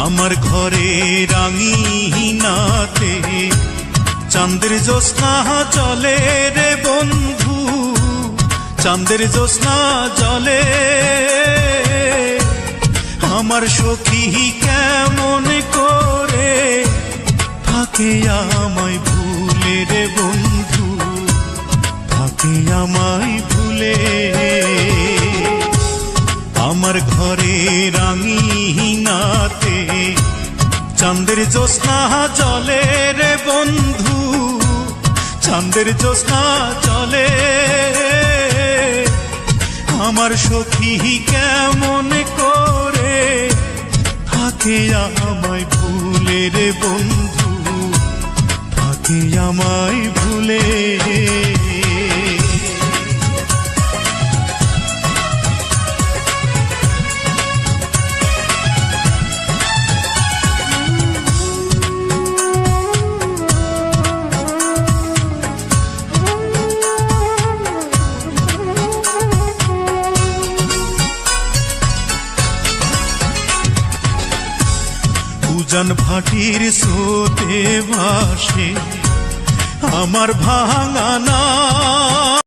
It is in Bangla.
আমার ঘরে রাঙিনাতে চাঁদের জ্যোৎস্না জলে রে বন্ধু, চাঁদের জ্যোৎস্না জলে। আমার সখী কেমন করে থাকে আমায় ভুলে রে বন্ধু, থাকে আমায় ভুলে। আমার ঘরে রাঙিনাতে চাঁদের জ্যোৎস্না জলে রে বন্ধু, চাঁদের জ্যোৎস্না জলে। আমার সখী কেমন করে থাকে আমায় ভুলে রে বন্ধু, থাকে আমায় ভুলে। উজান ভাটির স্রোতে ভাসে আমার ভাঙানা